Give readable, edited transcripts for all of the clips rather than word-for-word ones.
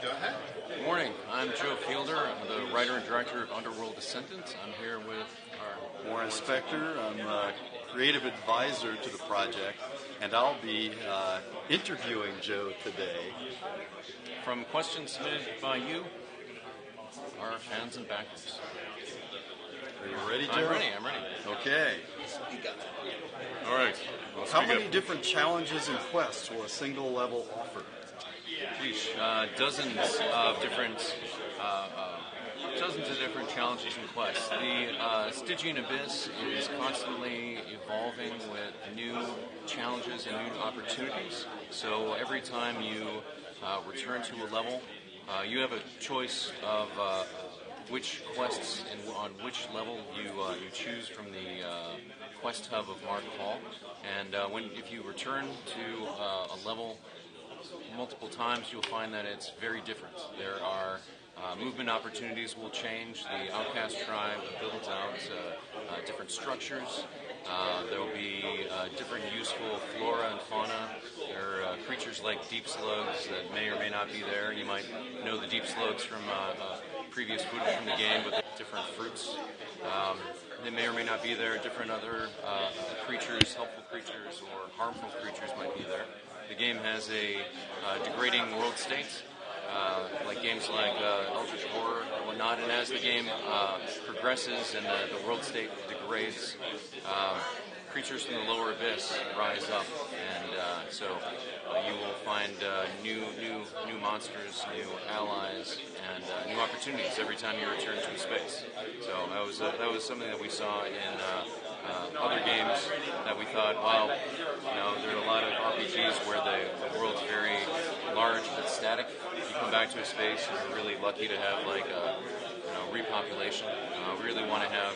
Go ahead. Good morning. I'm Joe Fielder. I'm the writer and director of Underworld Ascendant. I'm here with our Warren Spector. I'm a creative advisor to the project, and I'll be interviewing Joe today. From questions submitted by you, our fans and backers. Are you ready, Joe? I'm ready. Okay. All right. Let's How begin. many different challenges and quests will a single level offer? Dozens of different challenges and quests. The Stygian Abyss is constantly evolving with new challenges and new opportunities. So every time you return to a level, you have a choice of which quests and on which level you choose from the quest hub of Mark Hall. And if you return to a level multiple times, you'll find that it's very different. There are movement opportunities will change. The outcast tribe builds out different structures. There will be different useful flora and fauna. There are creatures like deep slugs that may or may not be there. You might know the deep slugs from previous footage from the game, but they're different fruits. They may or may not be there. Different other creatures, helpful creatures, or harmful creatures might be there. The game has a degrading world state, like games like Eldritch Horror and whatnot, and as the game progresses and the world state degrades, creatures from the lower abyss rise up, and so you will find new monsters, new allies, and new opportunities every time you return to a space. So that was something that we saw in other games that we thought, wow, there are a lot of RPGs where the world's very large but static. You come back to a space and you're really lucky to have like repopulation. We really want to have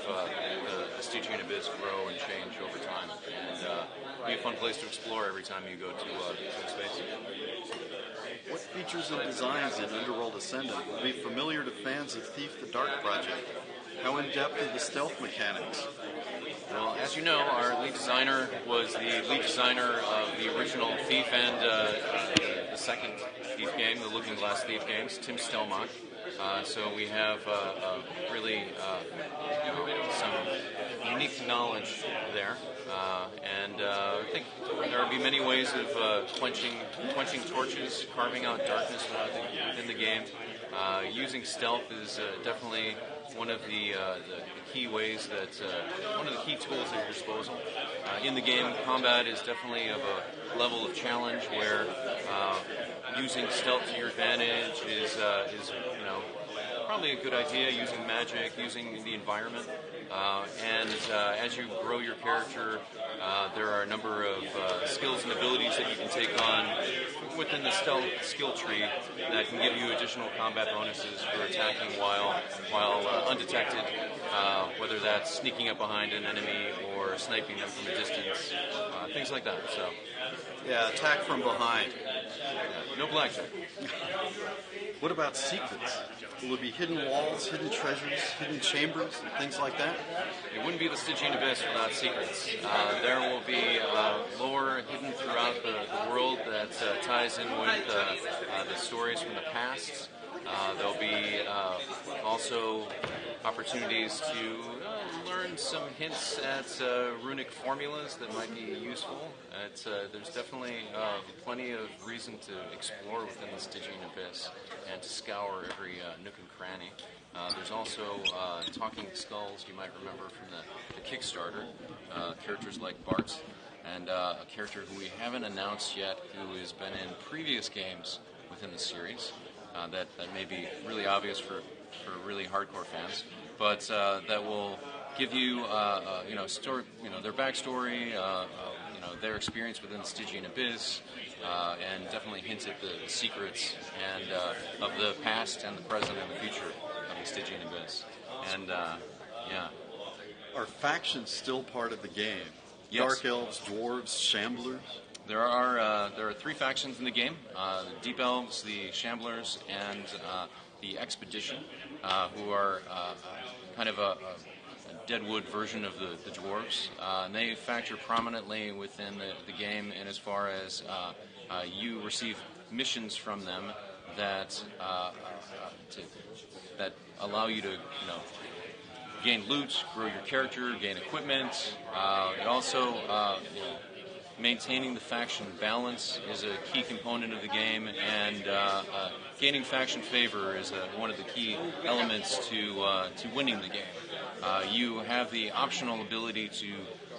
the Stygian Abyss grow and change over time, and be a fun place to explore every time you go to a space. What features and designs in Underworld Ascendant will be familiar to fans of Thief the Dark Project? How in-depth are the stealth mechanics? Well, as you know, our lead designer was the lead designer of the original Thief and the second Thief game, the Looking Glass Thief games, Tim Stelmach. So we have really some unique knowledge there, and I think there will be many ways of quenching torches, carving out darkness within the game. Using stealth is definitely one of the key ways that one of the key tools at your disposal. In the game, combat is definitely of a level of challenge where using stealth to your advantage is probably a good idea. Using magic, using the environment, and as you grow your character, there are a number of skills and abilities that you can take on within the stealth skill tree that can give you additional combat bonuses for attacking while undetected, whether that's sneaking up behind an enemy or sniping them from a distance, things like that. So, yeah, attack from behind. No blackjack. What about secrets? Will there be hidden walls, hidden treasures, hidden chambers, and things like that? It wouldn't be the Stygian Abyss without secrets. There will be lore hidden throughout the world that ties in with the stories from the past. There'll be also opportunities to learn some hints at runic formulas that might be useful. There's definitely plenty of reason to explore within the Stygian Abyss and to scour every nook and cranny. There's also talking skulls you might remember from the Kickstarter, characters like Bart, and a character who we haven't announced yet who has been in previous games within the series. That may be really obvious for really hardcore fans, but that will give you their backstory, their experience within the Stygian Abyss, and definitely hints at the secrets and of the past and the present and the future of the Stygian Abyss. And Are factions still part of the game? Yes. Dark Elves, Dwarves, Shamblers? There are three factions in the game: the Deep Elves, the Shamblers, and the Expedition, who are kind of a Deadwood version of the Dwarves. And they factor prominently within the game, and as far as you receive missions from them that that allow you to gain loot, grow your character, gain equipment. It also maintaining the faction balance is a key component of the game, and gaining faction favor is one of the key elements to winning the game. You have the optional ability to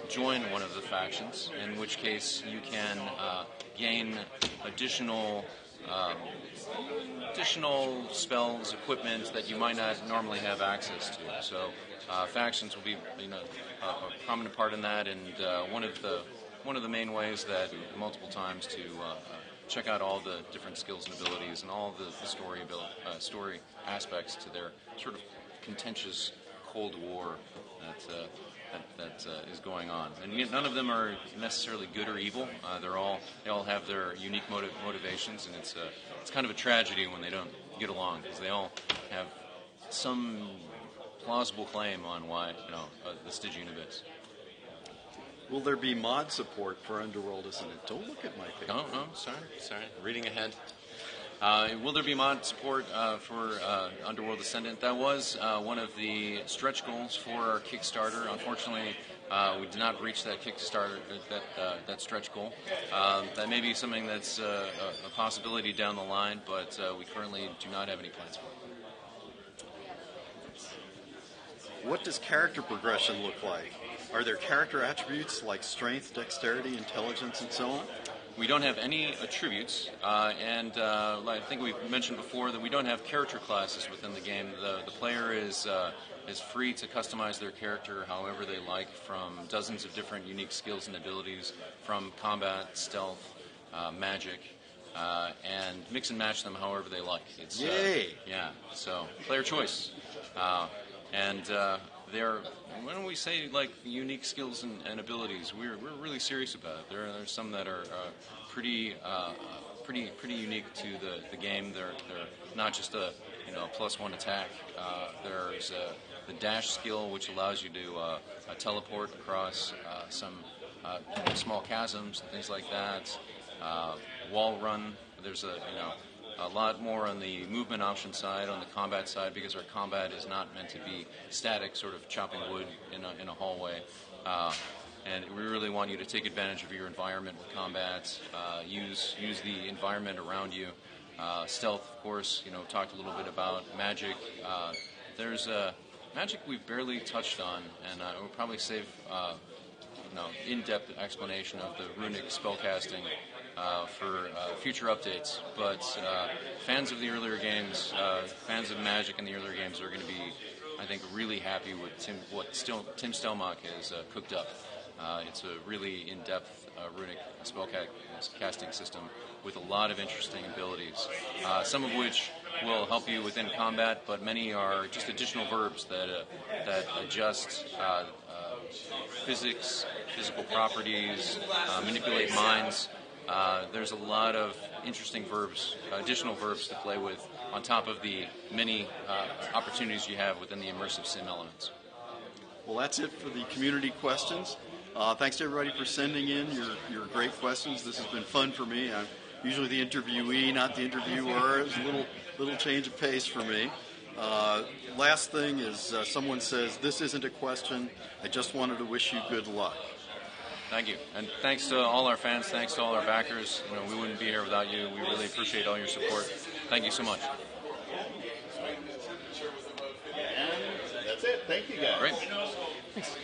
join one of the factions, in which case you can gain additional spells, equipment that you might not normally have access to. So factions will be a prominent part in that, and one of the main ways that multiple times to check out all the different skills and abilities and all the story aspects to their sort of contentious Cold War that is going on. And none of them are necessarily good or evil. They all have their unique motivations, and it's kind of a tragedy when they don't get along, because they all have some plausible claim on why the Stygian Abyss. Will there be mod support for Underworld Ascendant? Don't look at my page. No, sorry, reading ahead. Will there be mod support for Underworld Ascendant? That was one of the stretch goals for our Kickstarter. Unfortunately, we did not reach that Kickstarter, that stretch goal. That may be something that's a possibility down the line, but we currently do not have any plans for it. What does character progression look like? Are there character attributes like strength, dexterity, intelligence, and so on? We don't have any attributes, and I think we've mentioned before that we don't have character classes within the game. The player is free to customize their character however they like, from dozens of different unique skills and abilities, from combat, stealth, magic, and mix and match them however they like. Yay! So player choice. When we say like unique skills and abilities, we're really serious about it. There's some that are pretty unique to the game. They're not just a +1 attack. There's the dash skill, which allows you to teleport across some small chasms and things like that. Wall run. There's a lot more on the movement option side, on the combat side, because our combat is not meant to be static, sort of chopping wood in a hallway. And we really want you to take advantage of your environment with combat, use the environment around you. Stealth, of course, talked a little bit about magic. There's magic we've barely touched on, and we'll probably save in-depth explanation of the runic spellcasting for future updates, but fans of the earlier games, fans of Magic in the earlier games are going to be, I think, really happy with what Tim Stelmach has cooked up. It's a really in-depth runic spellcasting system with a lot of interesting abilities, some of which will help you within combat, but many are just additional verbs that adjust physics, physical properties, manipulate minds. There's a lot of interesting verbs, additional verbs to play with, on top of the many opportunities you have within the immersive sim elements. Well, that's it for the community questions. Thanks to everybody for sending in your great questions. This has been fun for me. I'm usually the interviewee, not the interviewer. It's a little change of pace for me. Last thing is someone says, "This isn't a question. I just wanted to wish you good luck." Thank you. And thanks to all our fans, thanks to all our backers. We wouldn't be here without you. We really appreciate all your support. Thank you so much. And that's it. Thank you, guys. Great. Thanks.